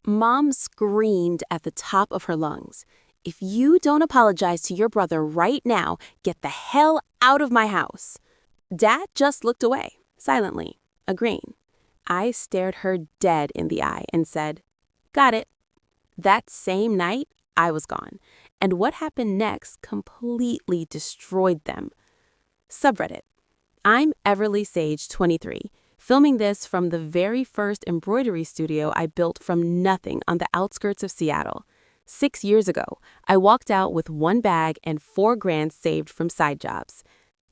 Mom screamed at the top of her lungs. "If you don't apologize to your brother right now, get the hell out of my house." Dad just looked away, silently, agreeing. I stared her dead in the eye and said, "Got it." That same night, I was gone, and what happened next completely destroyed them. Subreddit. I'm Everly Sage, 23, filming this from the very first embroidery studio I built from nothing on the outskirts of Seattle. 6 years ago, I walked out with one bag and $4 grand saved from side jobs.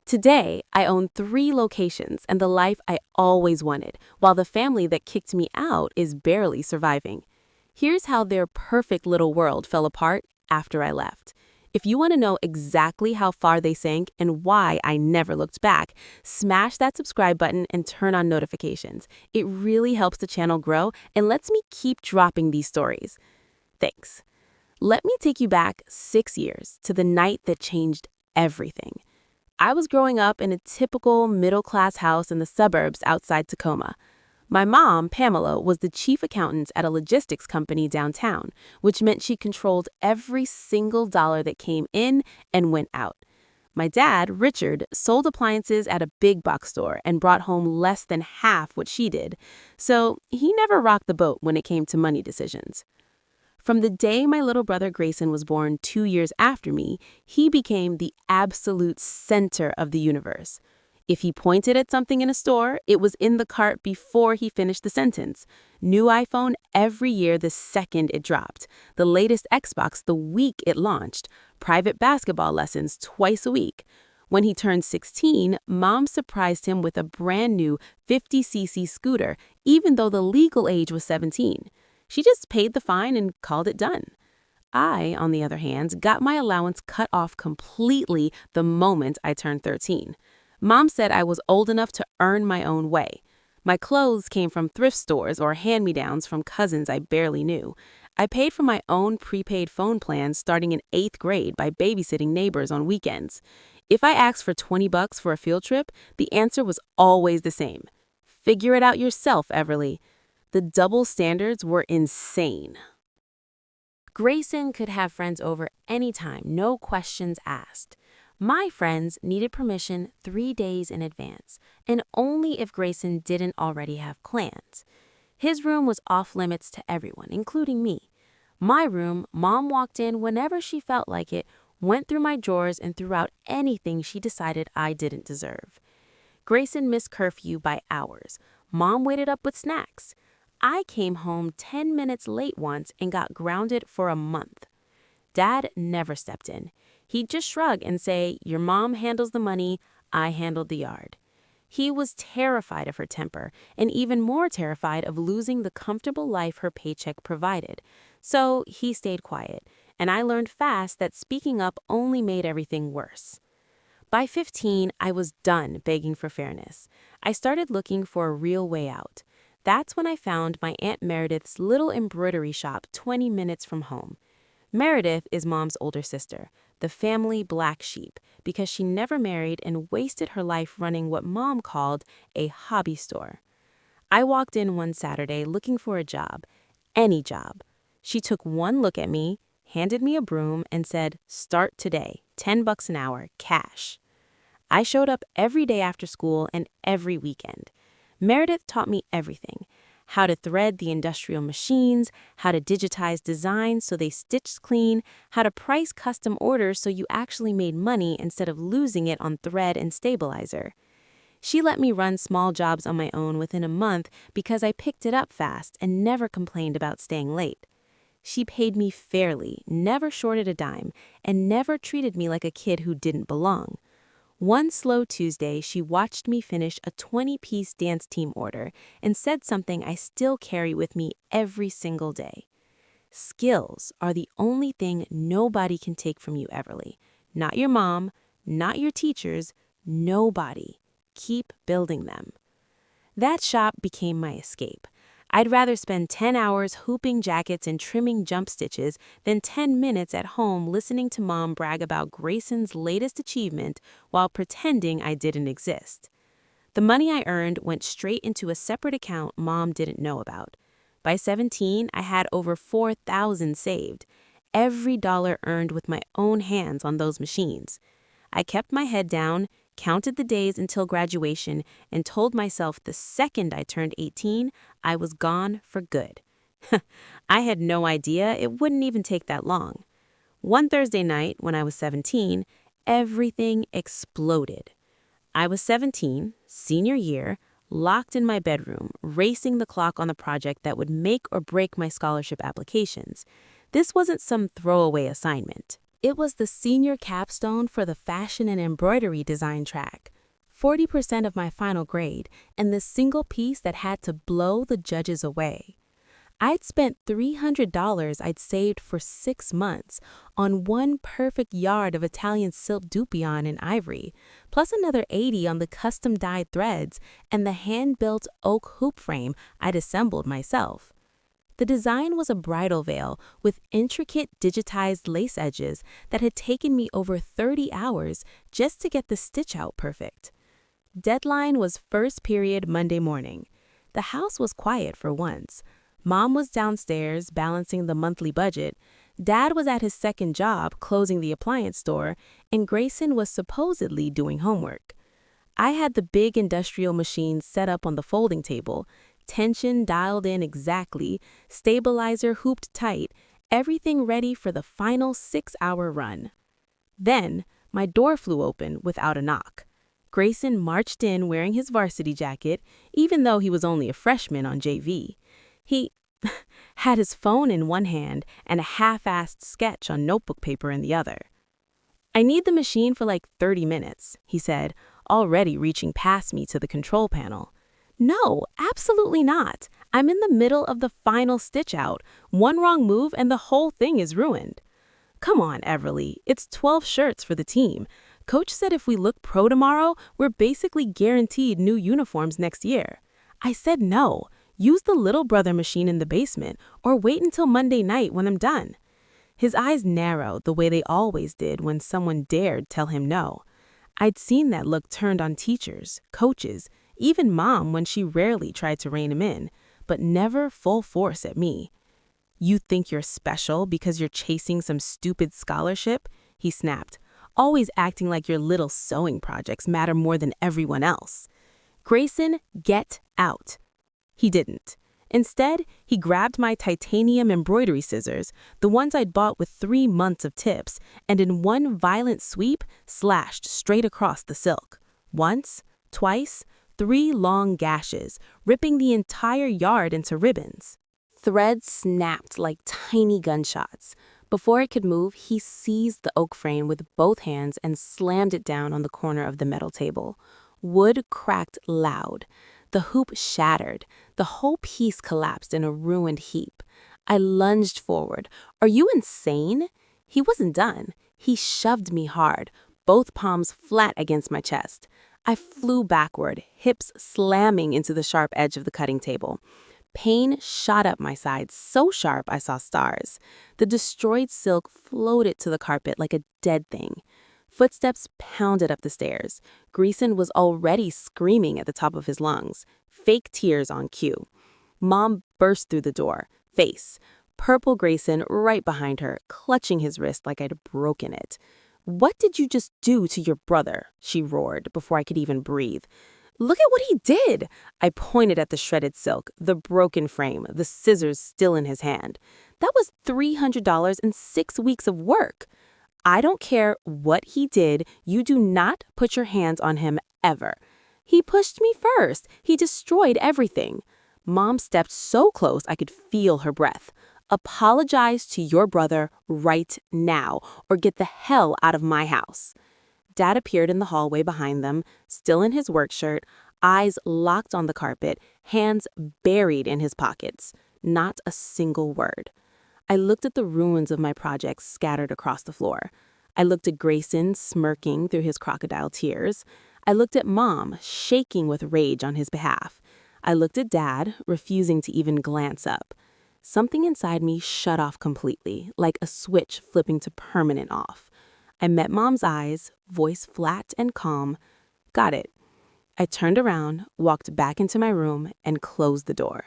Today, I own 3 locations and the life I always wanted, while the family that kicked me out is barely surviving. Here's how their perfect little world fell apart after I left. If you want to know exactly how far they sank and why I never looked back, smash that subscribe button and turn on notifications. It really helps the channel grow and lets me keep dropping these stories. Thanks. Let me take you back 6 years to the night that changed everything. I was growing up in a typical middle-class house in the suburbs outside Tacoma. My mom, Pamela, was the chief accountant at a logistics company downtown, which meant she controlled every single dollar that came in and went out. My dad, Richard, sold appliances at a big box store and brought home less than half what she did, so he never rocked the boat when it came to money decisions. From the day my little brother Grayson was born 2 years after me, he became the absolute center of the universe. If he pointed at something in a store, it was in the cart before he finished the sentence. New iPhone every year the second it dropped. The latest Xbox the week it launched. Private basketball lessons twice a week. When he turned 16, Mom surprised him with a brand new 50cc scooter, even though the legal age was 17. She just paid the fine and called it done. I, on the other hand, got my allowance cut off completely the moment I turned 13. Mom said I was old enough to earn my own way. My clothes came from thrift stores or hand-me-downs from cousins I barely knew. I paid for my own prepaid phone plans starting in 8th grade by babysitting neighbors on weekends. If I asked for $20 for a field trip, the answer was always the same. Figure it out yourself, Everly. The double standards were insane. Grayson could have friends over anytime, no questions asked. My friends needed permission 3 days in advance, and only if Grayson didn't already have plans. His room was off limits to everyone, including me. My room, Mom walked in whenever she felt like it, went through my drawers and threw out anything she decided I didn't deserve. Grayson missed curfew by hours. Mom waited up with snacks. I came home 10 minutes late once and got grounded for a month. Dad never stepped in. He'd just shrug and say, "Your mom handles the money, I handled the yard." He was terrified of her temper and even more terrified of losing the comfortable life her paycheck provided. So he stayed quiet, and I learned fast that speaking up only made everything worse. By 15, I was done begging for fairness. I started looking for a real way out. That's when I found my Aunt Meredith's little embroidery shop 20 minutes from home. Meredith is Mom's older sister, the family black sheep, because she never married and wasted her life running what Mom called a hobby store. I walked in one Saturday looking for a job, any job. She took one look at me, handed me a broom, and said, "Start today, $10 an hour, cash." I showed up every day after school and every weekend. Meredith taught me everything: how to thread the industrial machines, how to digitize designs so they stitched clean, how to price custom orders so you actually made money instead of losing it on thread and stabilizer. She let me run small jobs on my own within a month because I picked it up fast and never complained about staying late. She paid me fairly, never shorted a dime, and never treated me like a kid who didn't belong. One slow Tuesday, she watched me finish a 20-piece dance team order and said something I still carry with me every single day. Skills are the only thing nobody can take from you, Everly. Not your mom, not your teachers, nobody. Keep building them. That shop became my escape. I'd rather spend 10 hours hooping jackets and trimming jump stitches than 10 minutes at home listening to Mom brag about Grayson's latest achievement while pretending I didn't exist. The money I earned went straight into a separate account Mom didn't know about. By 17, I had over 4,000 saved. Every dollar earned with my own hands on those machines. I kept my head down, counted the days until graduation, and told myself the second I turned 18, I was gone for good. I had no idea it wouldn't even take that long. One Thursday night, when I was 17, everything exploded. I was 17, senior year, locked in my bedroom, racing the clock on the project that would make or break my scholarship applications. This wasn't some throwaway assignment. It was the senior capstone for the fashion and embroidery design track, 40% of my final grade, and the single piece that had to blow the judges away. I'd spent $300 I'd saved for 6 months on one perfect yard of Italian silk dupion in ivory, plus another 80 on the custom-dyed threads and the hand-built oak hoop frame I'd assembled myself. The design was a bridal veil with intricate digitized lace edges that had taken me over 30 hours just to get the stitch out perfect. Deadline was first period Monday morning. The house was quiet for once. Mom was downstairs balancing the monthly budget, Dad was at his second job closing the appliance store, and Grayson was supposedly doing homework. I had the big industrial machines set up on the folding table, tension dialed in exactly, stabilizer hooped tight, everything ready for the final 6-hour run. Then, my door flew open without a knock. Grayson marched in wearing his varsity jacket, even though he was only a freshman on JV. He had his phone in one hand and a half-assed sketch on notebook paper in the other. "I need the machine for like 30 minutes, he said, already reaching past me to the control panel. "No, absolutely not. I'm in the middle of the final stitch out. One wrong move and the whole thing is ruined." "Come on, Everly. It's 12 shirts for the team. Coach said if we look pro tomorrow, we're basically guaranteed new uniforms next year." I said no. Use the little brother machine in the basement or wait until Monday night when I'm done. His eyes narrowed the way they always did when someone dared tell him no. I'd seen that look turned on teachers, coaches, even Mom when she rarely tried to rein him in, but never full force at me. "You think you're special because you're chasing some stupid scholarship?" he snapped, always acting like your little sewing projects matter more than everyone else. "Grayson, get out." He didn't. Instead, he grabbed my titanium embroidery scissors, the ones I'd bought with 3 months of tips, and in one violent sweep, slashed straight across the silk. Once, twice, 3 long gashes, ripping the entire yard into ribbons. Threads snapped like tiny gunshots. Before it could move, he seized the oak frame with both hands and slammed it down on the corner of the metal table. Wood cracked loud. The hoop shattered. The whole piece collapsed in a ruined heap. I lunged forward. "Are you insane?" He wasn't done. He shoved me hard, both palms flat against my chest. I flew backward, hips slamming into the sharp edge of the cutting table. Pain shot up my sides, so sharp I saw stars. The destroyed silk floated to the carpet like a dead thing. Footsteps pounded up the stairs. Grayson was already screaming at the top of his lungs, fake tears on cue. Mom burst through the door, face, purple Grayson right behind her, clutching his wrist like I'd broken it. "What did you just do to your brother?" she roared before I could even breathe. "Look at what he did!" I pointed at the shredded silk, the broken frame, the scissors still in his hand. "That was $300 and 6 weeks of work." "I don't care what he did, you do not put your hands on him ever." "He pushed me first. He destroyed everything." Mom stepped so close I could feel her breath. "Apologize to your brother right now, or get the hell out of my house." Dad appeared in the hallway behind them, still in his work shirt, eyes locked on the carpet, hands buried in his pockets. Not a single word. I looked at the ruins of my projects scattered across the floor. I looked at Grayson smirking through his crocodile tears. I looked at Mom shaking with rage on his behalf. I looked at Dad, refusing to even glance up. Something inside me shut off completely, like a switch flipping to permanent off. I met Mom's eyes, voice flat and calm. "Got it." I turned around, walked back into my room, and closed the door.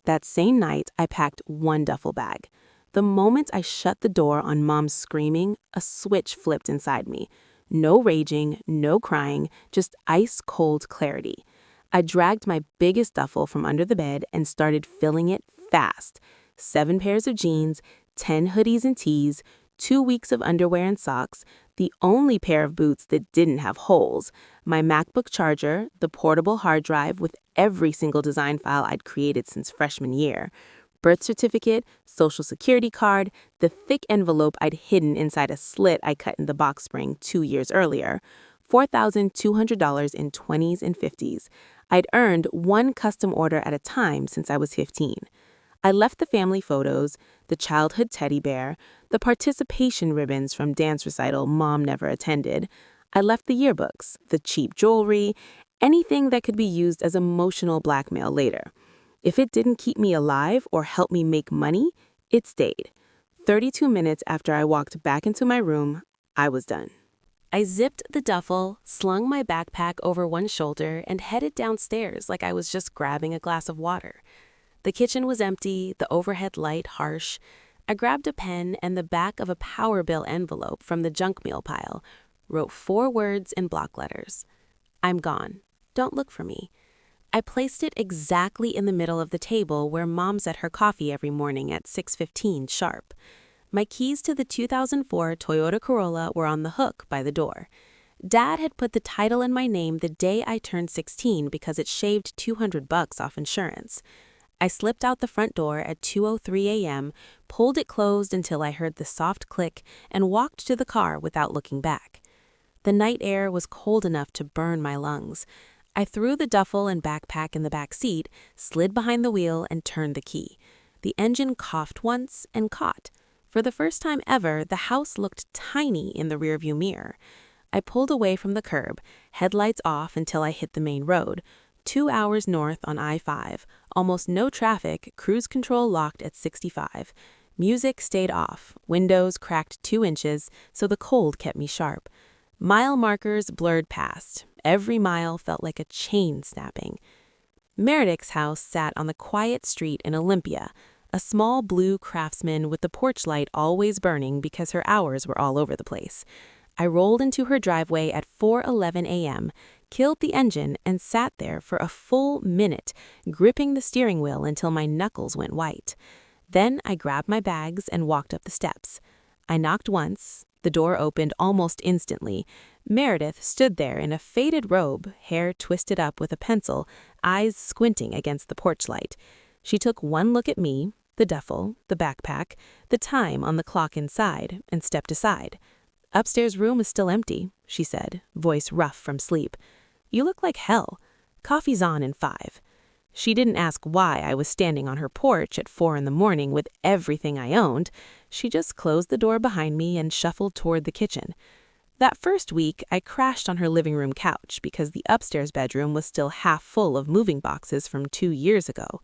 That same night, I packed one duffel bag. The moment I shut the door on Mom's screaming, a switch flipped inside me. No raging, no crying, just ice-cold clarity. I dragged my biggest duffel from under the bed and started filling it fast. 7 pairs of jeans, 10 hoodies and tees, 2 weeks of underwear and socks, the only pair of boots that didn't have holes, my MacBook charger, the portable hard drive with every single design file I'd created since freshman year, birth certificate, social security card, the thick envelope I'd hidden inside a slit I cut in the box spring 2 years earlier, $4,200 in 20s and 50s. I'd earned one custom order at a time since I was 15. I left the family photos, the childhood teddy bear, the participation ribbons from dance recital Mom never attended. I left the yearbooks, the cheap jewelry, anything that could be used as emotional blackmail later. If it didn't keep me alive or help me make money, it stayed. 32 minutes after I walked back into my room, I was done. I zipped the duffel, slung my backpack over one shoulder, and headed downstairs like I was just grabbing a glass of water. The kitchen was empty, the overhead light harsh. I grabbed a pen and the back of a power bill envelope from the junk mail pile, wrote 4 words in block letters. I'm gone. Don't look for me. I placed it exactly in the middle of the table where Mom set her coffee every morning at 6:15 sharp. My keys to the 2004 Toyota Corolla were on the hook by the door. Dad had put the title in my name the day I turned 16 because it shaved $200 off insurance. I slipped out the front door at 2:03 a.m., pulled it closed until I heard the soft click, and walked to the car without looking back. The night air was cold enough to burn my lungs. I threw the duffel and backpack in the back seat, slid behind the wheel, and turned the key. The engine coughed once and caught. For the first time ever, the house looked tiny in the rearview mirror. I pulled away from the curb, headlights off until I hit the main road. 2 hours north on I-5, almost no traffic, cruise control locked at 65. Music stayed off, windows cracked 2 inches, so the cold kept me sharp. Mile markers blurred past. Every mile felt like a chain snapping. Meredith's house sat on the quiet street in Olympia, a small blue Craftsman with the porch light always burning because her hours were all over the place. I rolled into her driveway at 4:11 a.m., killed the engine, and sat there for a full minute, gripping the steering wheel until my knuckles went white. Then I grabbed my bags and walked up the steps. I knocked once. The door opened almost instantly. Meredith stood there in a faded robe, hair twisted up with a pencil, eyes squinting against the porch light. She took one look at me, the duffel, the backpack, the time on the clock inside, and stepped aside. "Upstairs room is still empty," she said, voice rough from sleep. "You look like hell. Coffee's on in 5. She didn't ask why I was standing on her porch at 4 in the morning with everything I owned. She just closed the door behind me and shuffled toward the kitchen. That first week, I crashed on her living room couch because the upstairs bedroom was still half full of moving boxes from 2 years ago.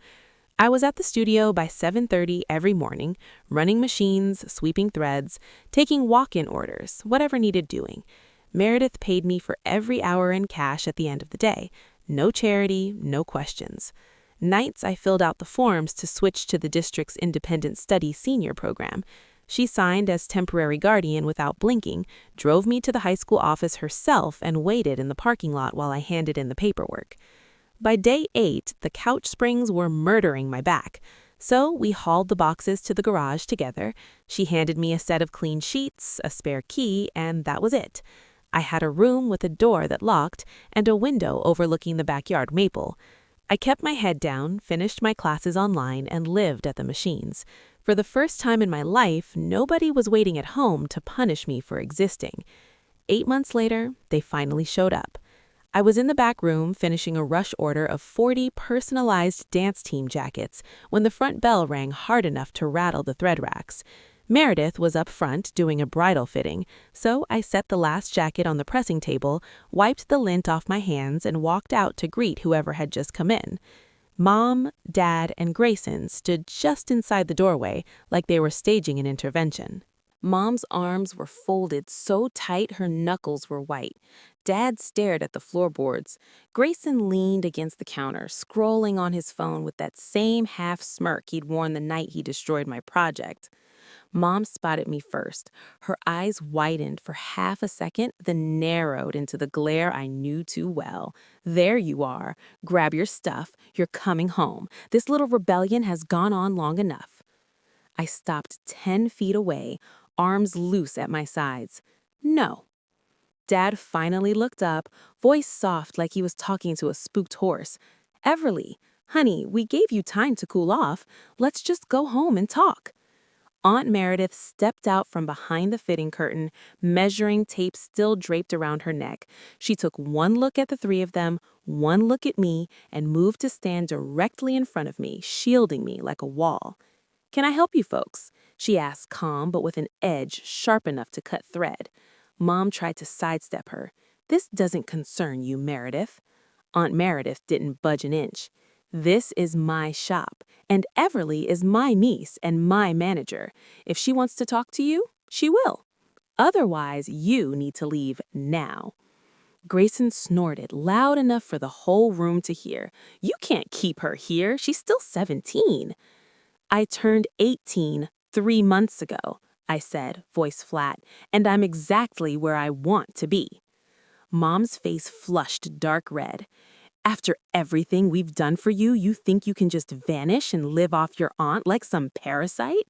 I was at the studio by 7:30 every morning, running machines, sweeping threads, taking walk-in orders, whatever needed doing. Meredith paid me for every hour in cash at the end of the day. No charity, no questions. Nights I filled out the forms to switch to the district's independent study senior program. She signed as temporary guardian without blinking, drove me to the high school office herself, and waited in the parking lot while I handed in the paperwork. By day 8, the couch springs were murdering my back. So we hauled the boxes to the garage together. She handed me a set of clean sheets, a spare key, and that was it. I had a room with a door that locked and a window overlooking the backyard maple. I kept my head down, finished my classes online, and lived at the machines. For the first time in my life, nobody was waiting at home to punish me for existing. 8 months later, they finally showed up. I was in the back room finishing a rush order of 40 personalized dance team jackets when the front bell rang hard enough to rattle the thread racks. Meredith was up front doing a bridal fitting, so I set the last jacket on the pressing table, wiped the lint off my hands, and walked out to greet whoever had just come in. Mom, Dad, and Grayson stood just inside the doorway like they were staging an intervention. Mom's arms were folded so tight her knuckles were white. Dad stared at the floorboards. Grayson leaned against the counter, scrolling on his phone with that same half smirk he'd worn the night he destroyed my project. Mom spotted me first. Her eyes widened for half a second, then narrowed into the glare I knew too well. There you are. Grab your stuff. You're coming home. This little rebellion has gone on long enough. I stopped 10 feet away, arms loose at my sides. No. Dad finally looked up, voice soft like he was talking to a spooked horse. Everly, honey, we gave you time to cool off. Let's just go home and talk. Aunt Meredith stepped out from behind the fitting curtain, measuring tape still draped around her neck. She took one look at the three of them, one look at me, and moved to stand directly in front of me, shielding me like a wall. "Can I help you folks?" she asked, calm but with an edge sharp enough to cut thread. Mom tried to sidestep her. "This doesn't concern you, Meredith." Aunt Meredith didn't budge an inch. "This is my shop, and Everly is my niece and my manager. If she wants to talk to you, she will. Otherwise, you need to leave now." Grayson snorted loud enough for the whole room to hear. "You can't keep her here. She's still 17. "I turned 18 3 months ago," I said, voice flat, "and I'm exactly where I want to be." Mom's face flushed dark red. "After everything we've done for you, you think you can just vanish and live off your aunt like some parasite?"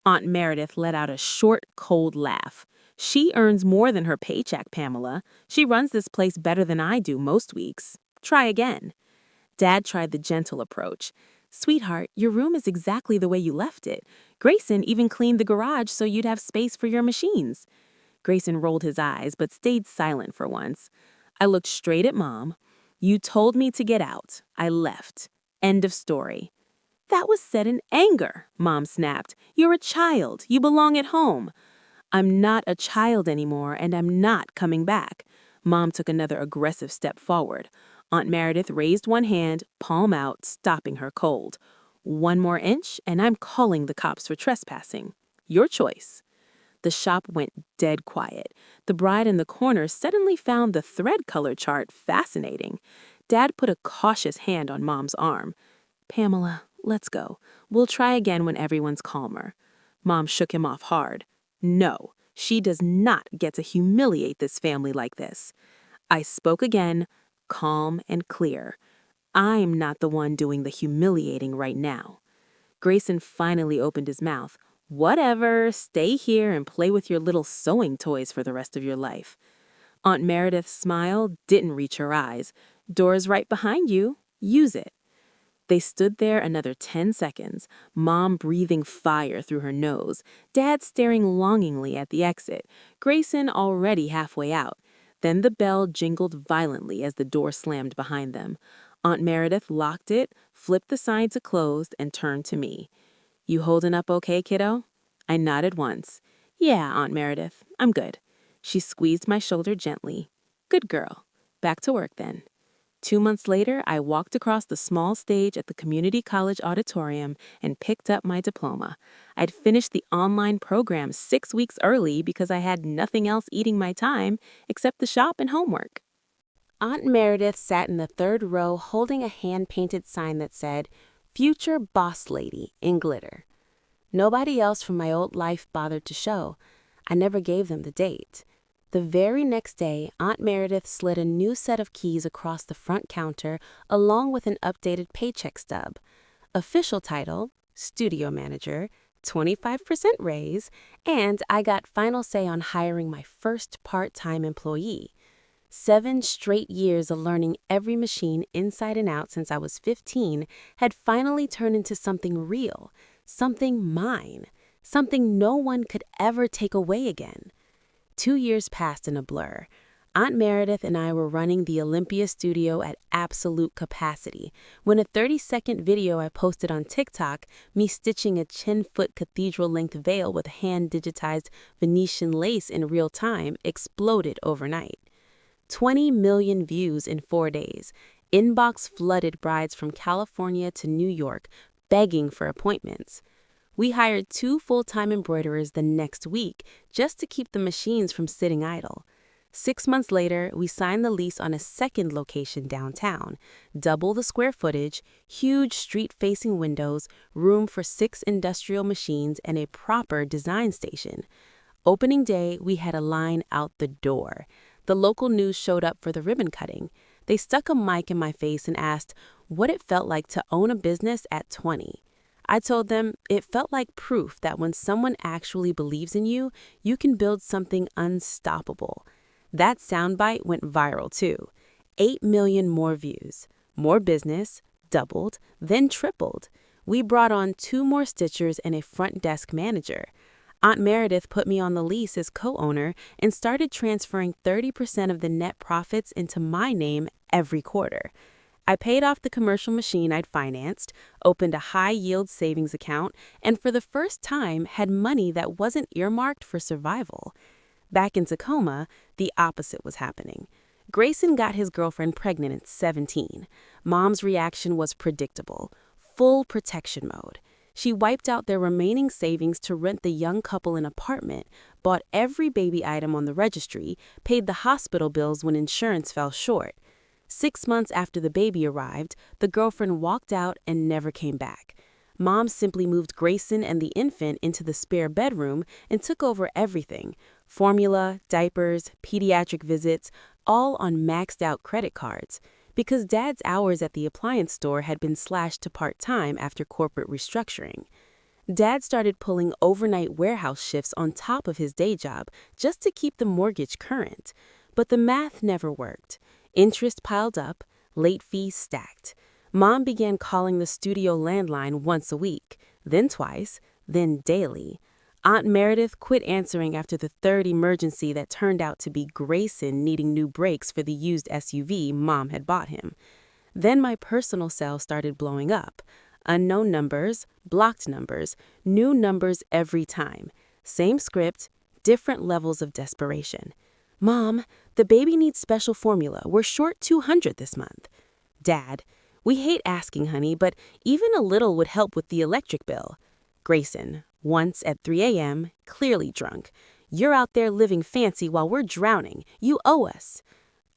Aunt Meredith let out a short, cold laugh. "She earns more than her paycheck, Pamela. She runs this place better than I do most weeks. Try again." Dad tried the gentle approach. "Sweetheart, your room is exactly the way you left it. Grayson even cleaned the garage so you'd have space for your machines." Grayson rolled his eyes but stayed silent for once. I looked straight at Mom. "You told me to get out. I left. End of story." "That was said in anger," Mom snapped. "You're a child. You belong at home." "I'm not a child anymore, and I'm not coming back." Mom took another aggressive step forward. Aunt Meredith raised one hand, palm out, stopping her cold. "One more inch, and I'm calling the cops for trespassing. Your choice." The shop went dead quiet. The bride in the corner suddenly found the thread color chart fascinating. Dad put a cautious hand on Mom's arm. "Pamela, let's go. We'll try again when everyone's calmer." Mom shook him off hard. "No, she does not get to humiliate this family like this." I spoke again, calm and clear. "I'm not the one doing the humiliating right now." Grayson finally opened his mouth. "Whatever, stay here and play with your little sewing toys for the rest of your life." Aunt Meredith's smile didn't reach her eyes. "Door's right behind you. Use it." They stood there another 10 seconds, Mom breathing fire through her nose, Dad staring longingly at the exit, Grayson already halfway out. Then the bell jingled violently as the door slammed behind them. Aunt Meredith locked it, flipped the sign to closed, and turned to me. "You holding up okay, kiddo?" I nodded once. "Yeah, Aunt Meredith, I'm good." She squeezed my shoulder gently. "Good girl. Back to work then." 2 months later, I walked across the small stage at the community college auditorium and picked up my diploma. I'd finished the online program 6 weeks early because I had nothing else eating my time except the shop and homework. Aunt Meredith sat in the third row holding a hand-painted sign that said, "Future Boss Lady," in glitter. Nobody else from my old life bothered to show. I never gave them the date. The very next day, Aunt Meredith slid a new set of keys across the front counter along with an updated paycheck stub. Official title, Studio Manager, 25% raise, and I got final say on hiring my first part-time employee. 7 straight years of learning every machine inside and out since I was 15 had finally turned into something real, something mine, something no one could ever take away again. 2 years passed in a blur. Aunt Meredith and I were running the Olympia studio at absolute capacity when a 30-second video I posted on TikTok, me stitching a 10-foot cathedral-length veil with hand-digitized Venetian lace in real time, exploded overnight. 20 million views in 4 days. Inbox flooded brides from California to New York, begging for appointments. We hired 2 full-time embroiderers the next week just to keep the machines from sitting idle. 6 months later, we signed the lease on a second location downtown, double the square footage, huge street-facing windows, room for 6 industrial machines, and a proper design station. Opening day, we had a line out the door. The local news showed up for the ribbon cutting. They stuck a mic in my face and asked what it felt like to own a business at 20. I told them it felt like proof that when someone actually believes in you, you can build something unstoppable. That soundbite went viral too. 8 million more views. More business, doubled, then tripled. We brought on 2 more stitchers and a front desk manager. Aunt Meredith put me on the lease as co-owner and started transferring 30% of the net profits into my name every quarter. I paid off the commercial machine I'd financed, opened a high-yield savings account, and for the first time had money that wasn't earmarked for survival. Back in Tacoma, the opposite was happening. Grayson got his girlfriend pregnant at 17. Mom's reaction was predictable, full protection mode. She wiped out their remaining savings to rent the young couple an apartment, bought every baby item on the registry, paid the hospital bills when insurance fell short. 6 months after the baby arrived, the girlfriend walked out and never came back. Mom simply moved Grayson and the infant into the spare bedroom and took over everything: formula, diapers, pediatric visits, all on maxed-out credit cards. Because Dad's hours at the appliance store had been slashed to part-time after corporate restructuring. Dad started pulling overnight warehouse shifts on top of his day job just to keep the mortgage current. But the math never worked. Interest piled up, late fees stacked. Mom began calling the studio landline once a week, then twice, then daily. Aunt Meredith quit answering after the third emergency that turned out to be Grayson needing new brakes for the used SUV Mom had bought him. Then my personal cell started blowing up. Unknown numbers, blocked numbers, new numbers every time. Same script, different levels of desperation. Mom, the baby needs special formula. We're short $200 this month. Dad, we hate asking, honey, but even a little would help with the electric bill. Grayson, once at 3 a.m., clearly drunk. You're out there living fancy while we're drowning. You owe us.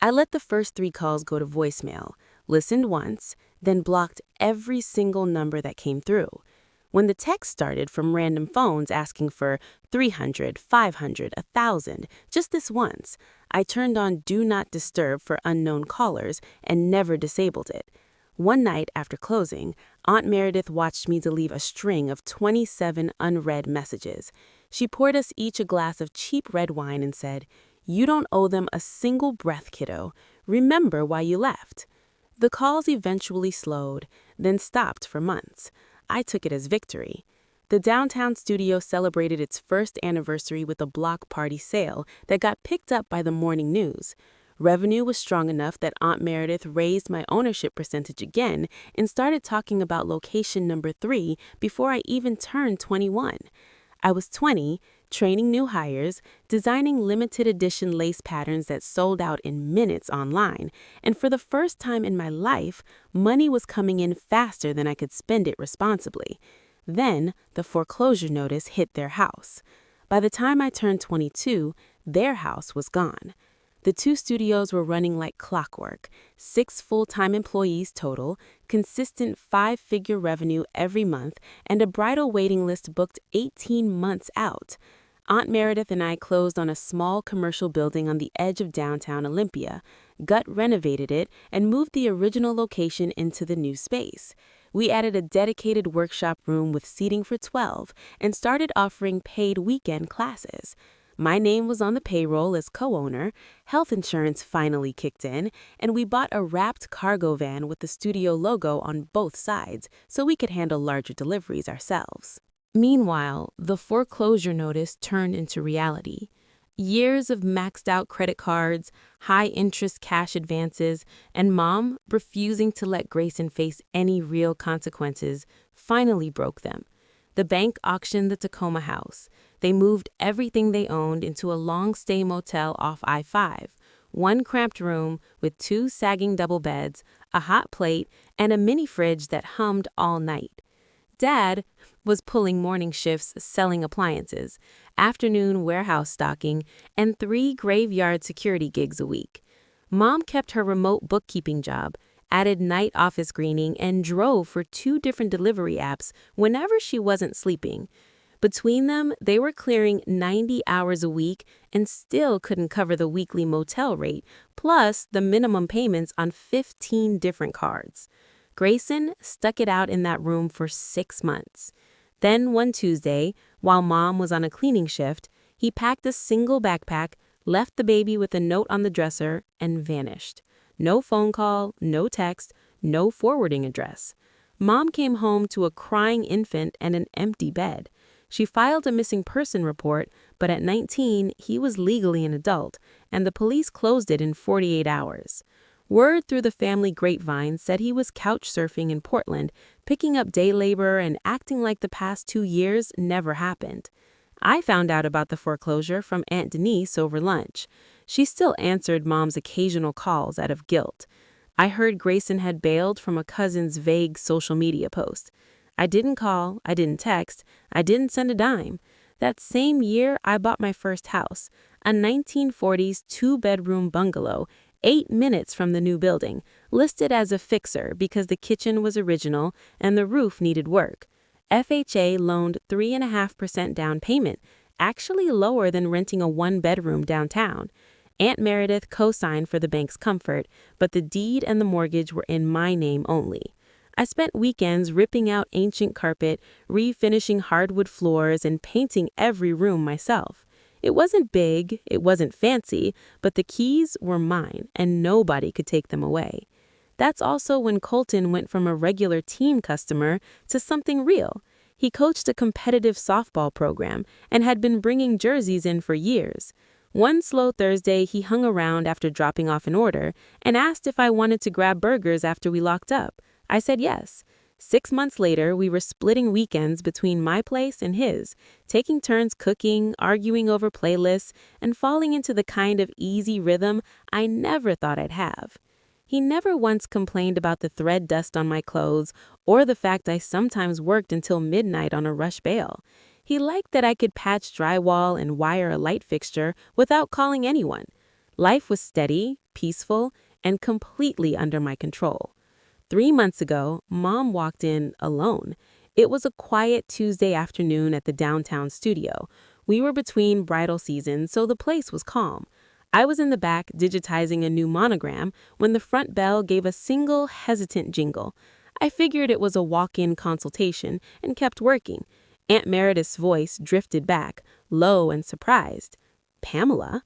I let the first 3 calls go to voicemail, listened once, then blocked every single number that came through. When the text started from random phones asking for 300, 500, 1,000, just this once, I turned on Do Not Disturb for unknown callers and never disabled it. One night after closing, Aunt Meredith watched me leave a string of 27 unread messages. She poured us each a glass of cheap red wine and said, "You don't owe them a single breath, kiddo. Remember why you left." The calls eventually slowed, then stopped for months. I took it as victory. The downtown studio celebrated its first anniversary with a block party sale that got picked up by the morning news. Revenue was strong enough that Aunt Meredith raised my ownership percentage again and started talking about location number 3 before I even turned 21. I was 20, training new hires, designing limited edition lace patterns that sold out in minutes online, and for the first time in my life, money was coming in faster than I could spend it responsibly. Then, the foreclosure notice hit their house. By the time I turned 22, their house was gone. The 2 studios were running like clockwork, 6 full-time employees total, consistent 5-figure revenue every month, and a bridal waiting list booked 18 months out. Aunt Meredith and I closed on a small commercial building on the edge of downtown Olympia, gut-renovated it, and moved the original location into the new space. We added a dedicated workshop room with seating for 12 and started offering paid weekend classes. My name was on the payroll as co-owner, health insurance finally kicked in, and we bought a wrapped cargo van with the studio logo on both sides so we could handle larger deliveries ourselves. Meanwhile, the foreclosure notice turned into reality. Years of maxed-out credit cards, high-interest cash advances, and Mom refusing to let Grayson face any real consequences finally broke them. The bank auctioned the Tacoma house. They moved everything they owned into a long-stay motel off I-5, 1 cramped room with 2 sagging double beds, a hot plate, and a mini fridge that hummed all night. Dad was pulling morning shifts selling appliances, afternoon warehouse stocking, and 3 graveyard security gigs a week. Mom kept her remote bookkeeping job, added night office cleaning, and drove for 2 different delivery apps whenever she wasn't sleeping. Between them, they were clearing 90 hours a week and still couldn't cover the weekly motel rate, plus the minimum payments on 15 different cards. Grayson stuck it out in that room for 6 months. Then one Tuesday, while Mom was on a cleaning shift, he packed a single backpack, left the baby with a note on the dresser, and vanished. No phone call, no text, no forwarding address. Mom came home to a crying infant and an empty bed. She filed a missing person report, but at 19, he was legally an adult, and the police closed it in 48 hours. Word through the family grapevine said he was couch surfing in Portland, picking up day labor and acting like the past 2 years never happened. I found out about the foreclosure from Aunt Denise over lunch. She still answered Mom's occasional calls out of guilt. I heard Grayson had bailed from a cousin's vague social media post. I didn't call, I didn't text, I didn't send a dime. That same year, I bought my first house, a 1940s 2-bedroom bungalow, 8 minutes from the new building, listed as a fixer because the kitchen was original and the roof needed work. FHA loaned 3.5% down payment, actually lower than renting a 1-bedroom downtown. Aunt Meredith co-signed for the bank's comfort, but the deed and the mortgage were in my name only. I spent weekends ripping out ancient carpet, refinishing hardwood floors, and painting every room myself. It wasn't big, it wasn't fancy, but the keys were mine, and nobody could take them away. That's also when Colton went from a regular teen customer to something real. He coached a competitive softball program and had been bringing jerseys in for years. One slow Thursday, he hung around after dropping off an order and asked if I wanted to grab burgers after we locked up. I said yes. 6 months later, we were splitting weekends between my place and his, taking turns cooking, arguing over playlists, and falling into the kind of easy rhythm I never thought I'd have. He never once complained about the thread dust on my clothes or the fact I sometimes worked until midnight on a rush bail. He liked that I could patch drywall and wire a light fixture without calling anyone. Life was steady, peaceful, and completely under my control. 3 months ago, Mom walked in alone. It was a quiet Tuesday afternoon at the downtown studio. We were between bridal seasons, so the place was calm. I was in the back digitizing a new monogram when the front bell gave a single hesitant jingle. I figured it was a walk-in consultation and kept working. Aunt Meredith's voice drifted back, low and surprised. "Pamela?"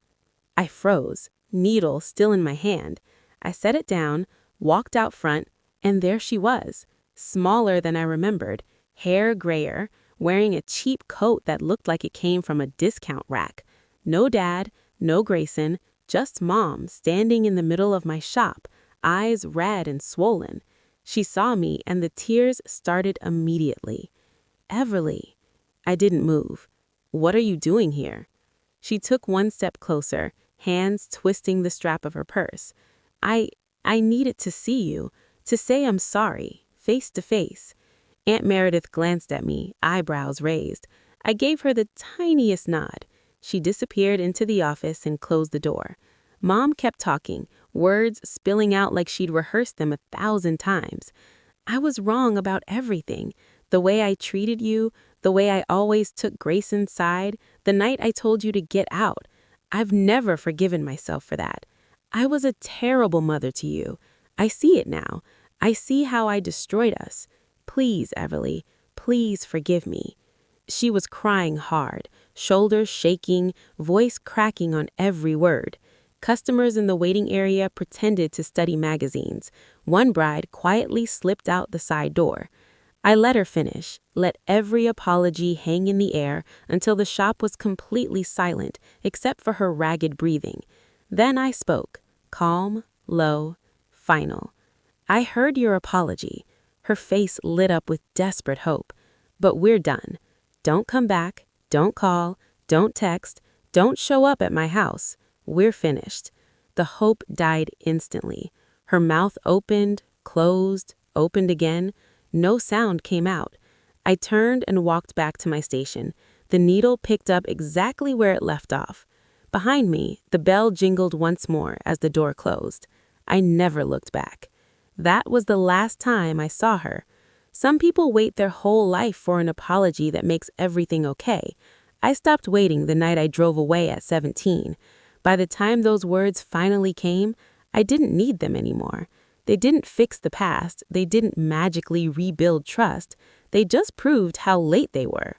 I froze, needle still in my hand. I set it down, walked out front, and there she was, smaller than I remembered, hair grayer, wearing a cheap coat that looked like it came from a discount rack. No Dad, no Grayson, just Mom standing in the middle of my shop, eyes red and swollen. She saw me and the tears started immediately. "Everly." I didn't move. "What are you doing here?" She took one step closer, hands twisting the strap of her purse. I needed to see you, to say I'm sorry, face to face." Aunt Meredith glanced at me, eyebrows raised. I gave her the tiniest nod. She disappeared into the office and closed the door. Mom kept talking, words spilling out like she'd rehearsed them 1,000 times. "I was wrong about everything. The way I treated you, the way I always took Grayson's side, the night I told you to get out. I've never forgiven myself for that. I was a terrible mother to you. I see it now. I see how I destroyed us. Please, Everly, please forgive me." She was crying hard, shoulders shaking, voice cracking on every word. Customers in the waiting area pretended to study magazines. One bride quietly slipped out the side door. I let her finish, let every apology hang in the air until the shop was completely silent, except for her ragged breathing. Then I spoke, calm, low, final. "I heard your apology." Her face lit up with desperate hope. "But we're done. Don't come back, don't call, don't text, don't show up at my house. We're finished." The hope died instantly. Her mouth opened, closed, opened again. No sound came out. I turned and walked back to my station. The needle picked up exactly where it left off. Behind me, the bell jingled once more as the door closed. I never looked back. That was the last time I saw her. Some people wait their whole life for an apology that makes everything okay. I stopped waiting the night I drove away at 17. By the time those words finally came, I didn't need them anymore. They didn't fix the past. They didn't magically rebuild trust. They just proved how late they were.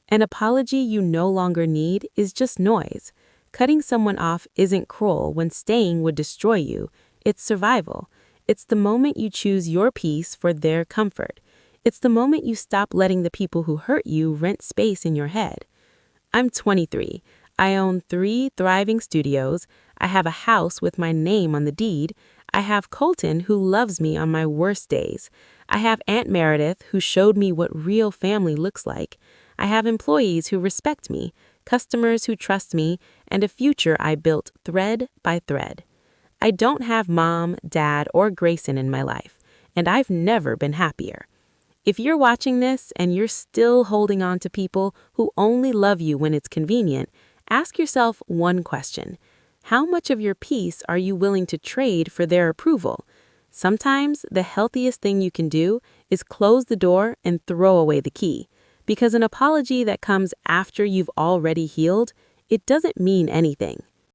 An apology you no longer need is just noise. Cutting someone off isn't cruel when staying would destroy you. It's survival. It's the moment you choose your peace for their comfort. It's the moment you stop letting the people who hurt you rent space in your head. I'm 23. I own 3 thriving studios. I have a house with my name on the deed. I have Colton who loves me on my worst days. I have Aunt Meredith who showed me what real family looks like. I have employees who respect me, customers who trust me, and a future I built thread by thread. I don't have Mom, Dad, or Grayson in my life, and I've never been happier. If you're watching this and you're still holding on to people who only love you when it's convenient, ask yourself one question. How much of your peace are you willing to trade for their approval? Sometimes the healthiest thing you can do is close the door and throw away the key. Because an apology that comes after you've already healed, it doesn't mean anything.